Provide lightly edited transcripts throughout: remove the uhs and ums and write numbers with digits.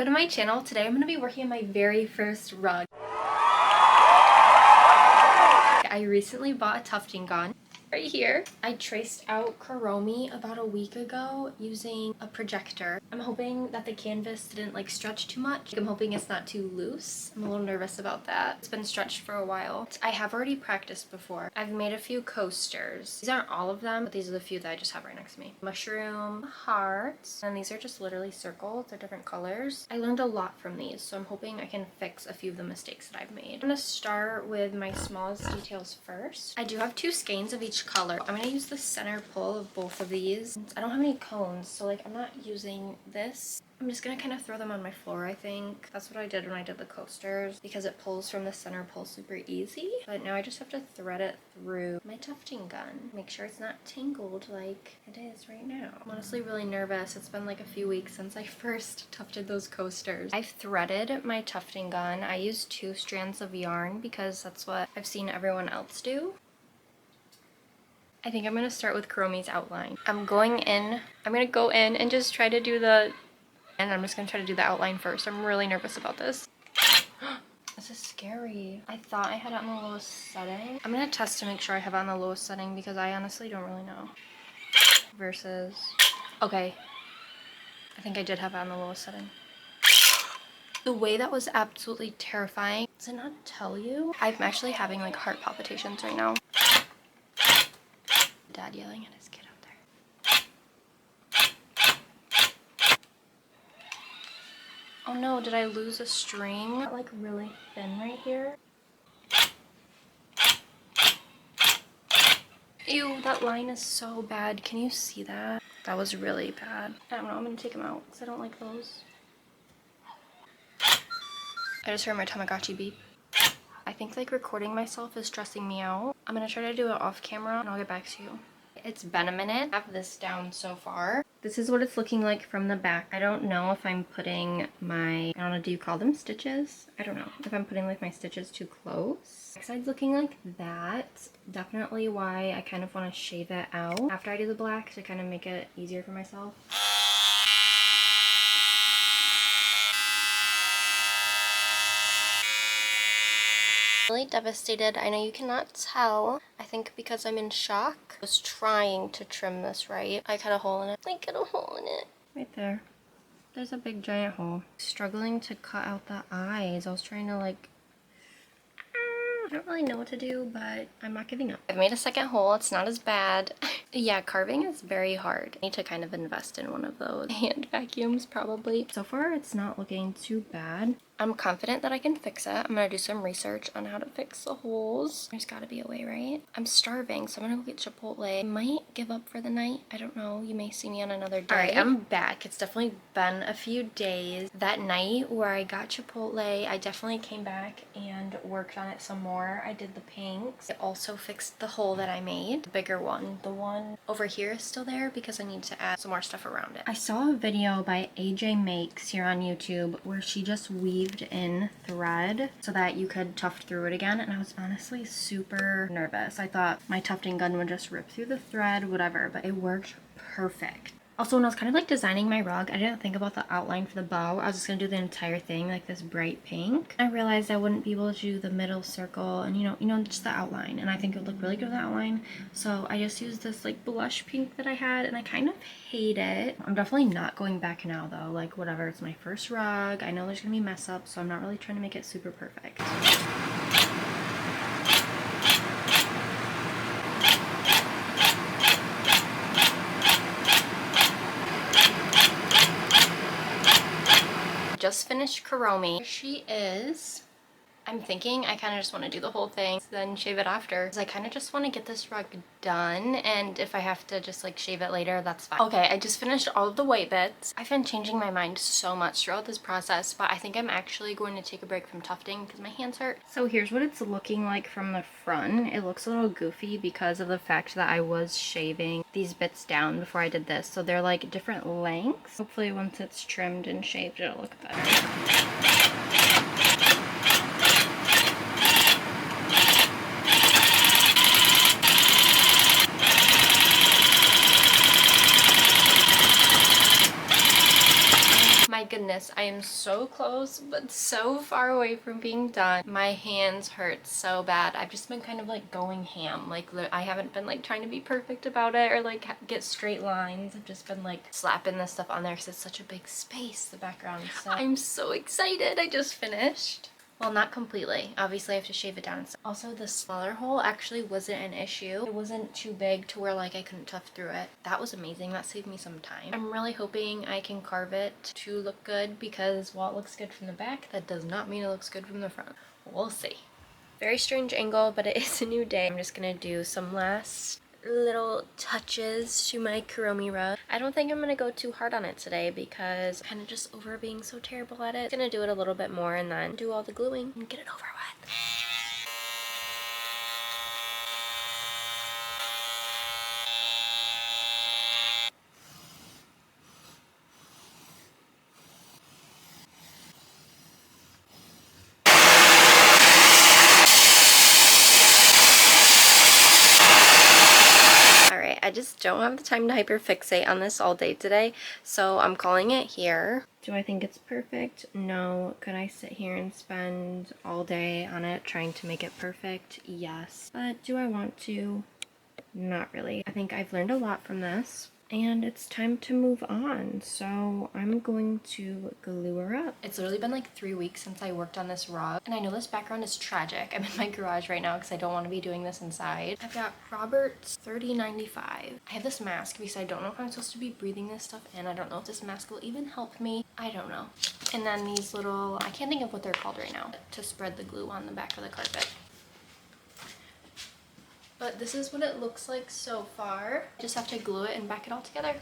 Welcome to my channel. Today I'm going to be working on my very first rug. I recently bought a tufting gun. Right here. I traced out Kuromi about a week ago using a projector. I'm hoping that the canvas didn't like stretch too much. I'm hoping it's not too loose. I'm a little nervous about that. It's been stretched for a while. I have already practiced before. I've made a few coasters. These aren't all of them, but these are the few that I just have right next to me. Mushroom, hearts, and these are just literally circles. They're different colors. I learned a lot from these, so I'm hoping I can fix a few of the mistakes that I've made. I'm gonna start with my smallest details first. I do have two skeins of each color. I'm gonna use the center pull of both of these. I don't have any cones, so like I'm not using this. I'm just gonna kind of throw them on my floor, I think. That's what I did when I did the coasters because it pulls from the center pull super easy. But now I just have to thread it through my tufting gun. Make sure it's not tangled like it is right now. I'm honestly really nervous. It's been like a few weeks since I first tufted those coasters. I've threaded my tufting gun. I used 2 strands of yarn because that's what I've seen everyone else do. I think I'm going to start with Kuromi's outline. I'm going to go in and just try to do I'm just going to try to do the outline first. I'm really nervous about this. This is scary. I thought I had it on the lowest setting. I'm going to test to make sure I have it on the lowest setting because I honestly don't really know. Versus, okay. I think I did have it on the lowest setting. The way that was absolutely terrifying. Does it not tell you? I'm actually having like heart palpitations right now. Dad yelling at his kid out there. Oh no, did I lose a string? Like really thin right here. Ew, that line is so bad. Can you see that? That was really bad. I don't know, I'm gonna take them out because I don't like those. I just heard my Tamagotchi beep. I think like recording myself is stressing me out. I'm gonna try to do it off camera and I'll get back to you. It's been a minute. I have this down so far. This is what it's looking like from the back. I don't know if I'm putting I don't know, do you call them stitches? I don't know if I'm putting like my stitches too close. Backside's looking like that. Definitely why I kind of want to shave it out after I do the black to kind of make it easier for myself. Really devastated. I know you cannot tell. I think because I'm in shock. I was trying to trim this right. I cut a hole in it. I cut a hole in it. Right there. There's a big giant hole. Struggling to cut out the eyes. I was trying to like I don't really know what to do, but I'm not giving up. I've made a second hole. It's not as bad. Yeah, carving is very hard. I need to kind of invest in one of those hand vacuums probably. So far, it's not looking too bad. I'm confident that I can fix it. I'm gonna do some research on how to fix the holes. There's gotta be a way, right? I'm starving, so I'm gonna go get Chipotle. I might give up for the night. I don't know. You may see me on another day. All right, I'm back. It's definitely been a few days. That night where I got Chipotle, I definitely came back and worked on it some more. I did the pinks. I also fixed the hole that I made, the bigger one. The one over here is still there because I need to add some more stuff around it. I saw a video by AJ Makes here on YouTube where she just weaved in thread so that you could tuft through it again, and I was honestly super nervous. I thought my tufting gun would just rip through the thread, whatever, but it worked perfect. Also, when I was kind of like designing my rug, I didn't think about the outline for the bow. I was just gonna do the entire thing like this bright pink. I realized I wouldn't be able to do the middle circle and you know just the outline, and I think it would look really good with the outline. So I just used this like blush pink that I had, and I kind of hate it. I'm definitely not going back now though. Like whatever, it's my first rug. I know there's gonna be mess ups, so I'm not really trying to make it super perfect. Just finished Kuromi. Here she is. I'm thinking I kind of just want to do the whole thing, then shave it after. Because I kind of just want to get this rug done, and if I have to just like shave it later, that's fine. Okay, I just finished all of the white bits. I've been changing my mind so much throughout this process, but I think I'm actually going to take a break from tufting because my hands hurt. So here's what it's looking like from the front. It looks a little goofy because of the fact that I was shaving these bits down before I did this. So they're like different lengths. Hopefully once it's trimmed and shaved, it'll look better. My goodness, honest, I am so close but so far away from being done. My hands hurt so bad. I've just been kind of like going ham. Like I haven't been like trying to be perfect about it or like get straight lines. I've just been like slapping this stuff on there because it's such a big space, the background. So I'm so excited. I just finished. Well, not completely. Obviously, I have to shave it down and stuff. Also, the smaller hole actually wasn't an issue. It wasn't too big to where like I couldn't tuft through it. That was amazing. That saved me some time. I'm really hoping I can carve it to look good because while it looks good from the back, that does not mean it looks good from the front. We'll see. Very strange angle, but it is a new day. I'm just gonna do some last little touches to my Kuromi rug. I don't think I'm gonna go too hard on it today because I'm kind of just over being so terrible at it. I'm gonna do it a little bit more and then do all the gluing and get it over with. I just don't have the time to hyperfixate on this all day today, so I'm calling it here. Do I think it's perfect? No. Could I sit here and spend all day on it trying to make it perfect? Yes. But do I want to? Not really. I think I've learned a lot from this. And it's time to move on, so I'm going to glue her up. It's literally been like 3 weeks since I worked on this rug, and I know this background is tragic. I'm in my garage right now because I don't want to be doing this inside. I've got Robert's 3095. I have this mask because I don't know if I'm supposed to be breathing this stuff in. I don't know if this mask will even help me. I don't know. And then these little, I can't think of what they're called right now, to spread the glue on the back of the carpet. But this is what it looks like so far. I just have to glue it and back it all together.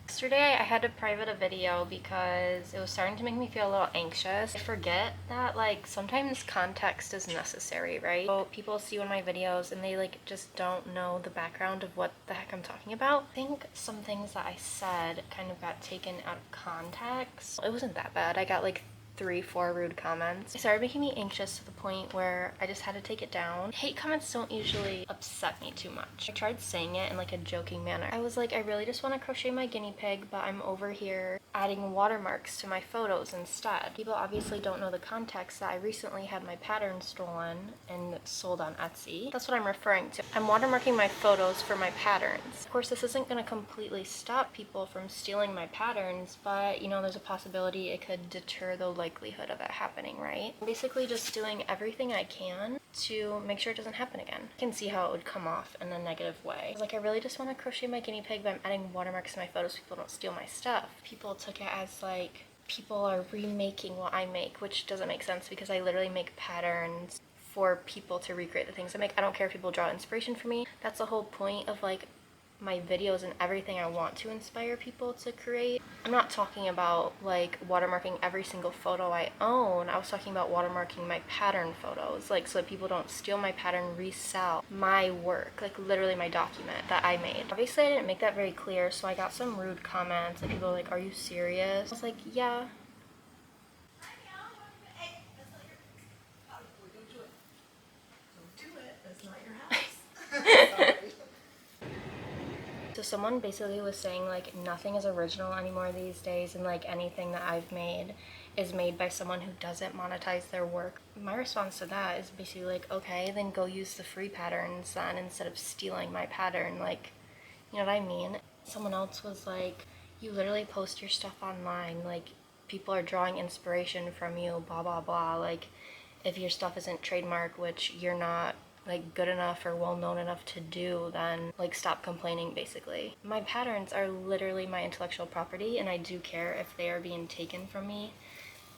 Yesterday I had to private a video because it was starting to make me feel a little anxious. I forget that like sometimes context is necessary, right? So people see one of my videos and they like just don't know the background of what the heck I'm talking about. I think some things that I said kind of got taken out of context. It wasn't that bad. I got like 3-4 rude comments. It started making me anxious to the point where I just had to take it down. Hate comments don't usually upset me too much. I tried saying it in like a joking manner. I was like, I really just want to crochet my guinea pig, but I'm over here adding watermarks to my photos instead. People obviously don't know the context that I recently had my pattern stolen and sold on Etsy. That's what I'm referring to. I'm watermarking my photos for my patterns. Of course, this isn't going to completely stop people from stealing my patterns, but you know, there's a possibility it could deter the likelihood of it happening, right? I'm basically just doing everything I can to make sure it doesn't happen again. I can see how it would come off in a negative way. Like, I really just want to crochet my guinea pig, but I'm adding watermarks to my photos so people don't steal my stuff. People took it as like people are remaking what I make, which doesn't make sense because I literally make patterns for people to recreate the things I make. I don't care if people draw inspiration for me. That's the whole point of like my videos and everything. I want to inspire people to create. I'm not talking about like watermarking every single photo I own. I was talking about watermarking my pattern photos, like so that people don't steal my pattern, resell my work, like literally my document that I made. Obviously I didn't make that very clear, so I got some rude comments. Like people were like, are you serious? I was like, yeah. So someone basically was saying like nothing is original anymore these days, and like anything that I've made is made by someone who doesn't monetize their work. My response to that is basically like, okay, then go use the free patterns then instead of stealing my pattern. Like, you know what I mean? Someone else was like, you literally post your stuff online, like people are drawing inspiration from you, blah blah blah. Like if your stuff isn't trademarked, which you're not like good enough or well known enough to do, then like stop complaining basically. My patterns are literally my intellectual property, and I do care if they are being taken from me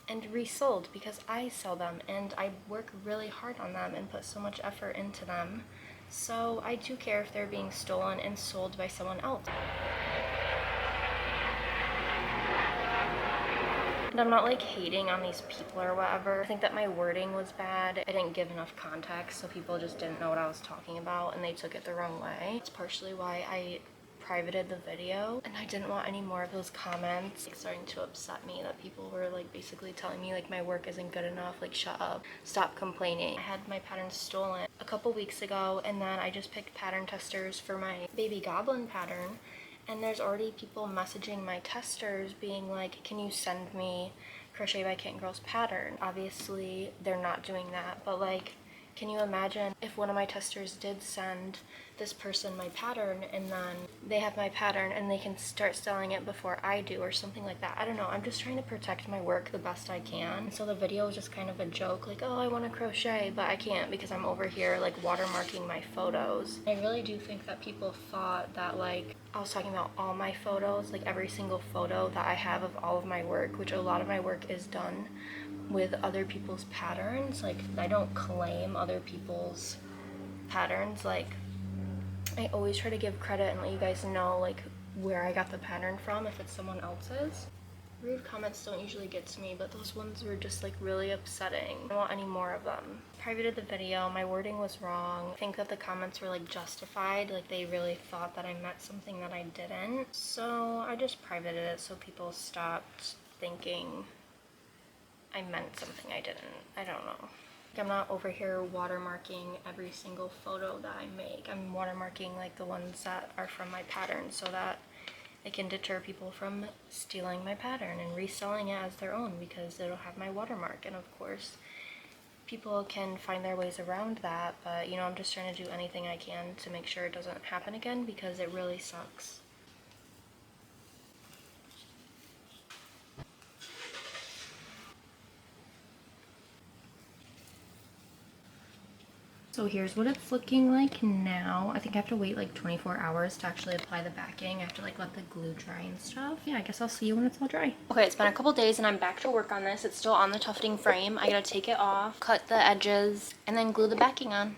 and resold because I sell them and I work really hard on them and put so much effort into them. So I do care if they're being stolen and sold by someone else. And I'm not like hating on these people or whatever. I think that my wording was bad. I didn't give enough context, so people just didn't know what I was talking about and they took it the wrong way. It's partially why I privated the video, and I didn't want any more of those comments like starting to upset me, that people were like basically telling me like my work isn't good enough, like shut up, stop complaining. I had my pattern stolen a couple weeks ago, and then I just picked pattern testers for my baby goblin pattern, And there's already people messaging my testers being like, can you send me Crochet by Kitten Girl's pattern? Obviously, they're not doing that, but like, can you imagine if one of my testers did send this person my pattern and then they have my pattern and they can start selling it before I do or something like that? I don't know. I'm just trying to protect my work the best I can. So the video was just kind of a joke, like, oh, I want to crochet, but I can't because I'm over here like watermarking my photos. I really do think that people thought that like I was talking about all my photos, like every single photo that I have of all of my work, which a lot of my work is done with other people's patterns. Like, I don't claim other people's patterns. Like, I always try to give credit and let you guys know like where I got the pattern from if it's someone else's. Rude comments don't usually get to me, but those ones were just like really upsetting. I don't want any more of them. Privated the video, my wording was wrong. I think that the comments were like justified, like they really thought that I meant something that I didn't. So I just privated it so people stopped thinking I meant something I didn't. I don't know. I'm not over here watermarking every single photo that I make. I'm watermarking like the ones that are from my pattern so that it can deter people from stealing my pattern and reselling it as their own because it'll have my watermark. And of course, people can find their ways around that, but you know, I'm just trying to do anything I can to make sure it doesn't happen again because it really sucks. So here's what it's looking like now. I think I have to wait like 24 hours to actually apply the backing. I have to like let the glue dry and stuff. Yeah, I guess I'll see you when it's all dry. Okay, it's been a couple days and I'm back to work on this. It's still on the tufting frame. I gotta take it off, cut the edges, and then glue the backing on.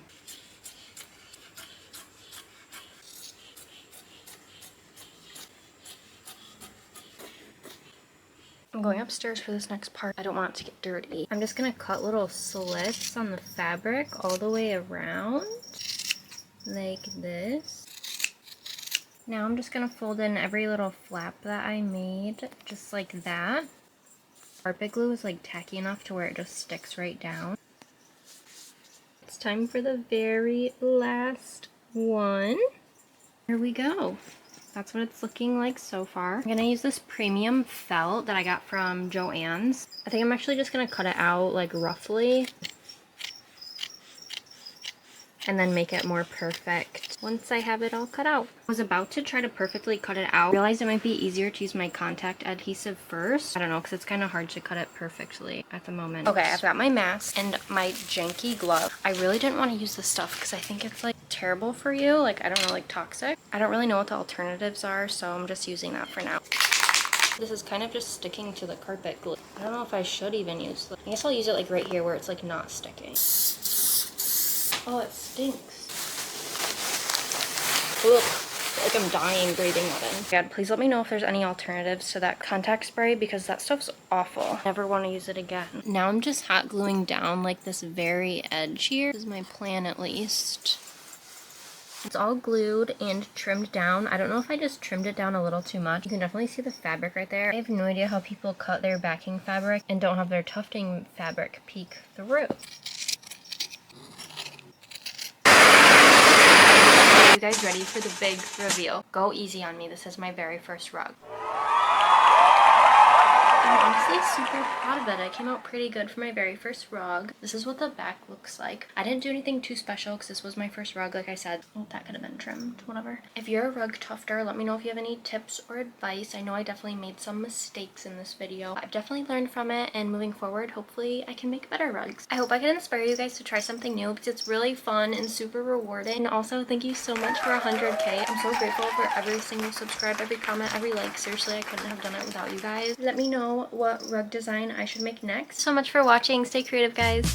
I'm going upstairs for this next part. I don't want it to get dirty. I'm just gonna cut little slits on the fabric all the way around, like this. Now I'm just gonna fold in every little flap that I made, just like that. Carpet glue is like tacky enough to where it just sticks right down. It's time for the very last one. Here we go. That's what it's looking like so far. I'm gonna use this premium felt that I got from Joann's. I think I'm actually just gonna cut it out like roughly and then make it more perfect once I have it all cut out. I was about to try to perfectly cut it out. I realized it might be easier to use my contact adhesive first. I don't know, because it's kind of hard to cut it perfectly at the moment. Okay, I've got my mask and my janky glove. I really didn't want to use this stuff because I think it's like terrible for you. Like, I don't know, like toxic. I don't really know what the alternatives are, so I'm just using that for now. This is kind of just sticking to the carpet glue. I don't know if I should even use this. I guess I'll use it like right here where it's like not sticking. Oh, it stinks. Ugh, like I'm dying breathing that in. God, please let me know if there's any alternatives to that contact spray because that stuff's awful. Never want to use it again. Now I'm just hot gluing down like this very edge here. This is my plan at least. It's all glued and trimmed down. I don't know if I just trimmed it down a little too much. You can definitely see the fabric right there. I have no idea how people cut their backing fabric and don't have their tufting fabric peek through. Are you guys ready for the big reveal? Go easy on me. This is my very first rug. I'm honestly super proud of it. It came out pretty good for my very first rug. This is what the back looks like. I didn't do anything too special because this was my first rug, like I said. Oh, that could have been trimmed, whatever. If you're a rug tufter, let me know if you have any tips or advice. I know I definitely made some mistakes in this video. I've definitely learned from it, and moving forward, hopefully I can make better rugs. I hope I can inspire you guys to try something new because it's really fun and super rewarding. And also, thank you so much for 100K. I'm so grateful for every single subscribe, every comment, every like. Seriously, I couldn't have done it without you guys. Let me know what rug design I should make next. So much for watching. Stay creative, guys.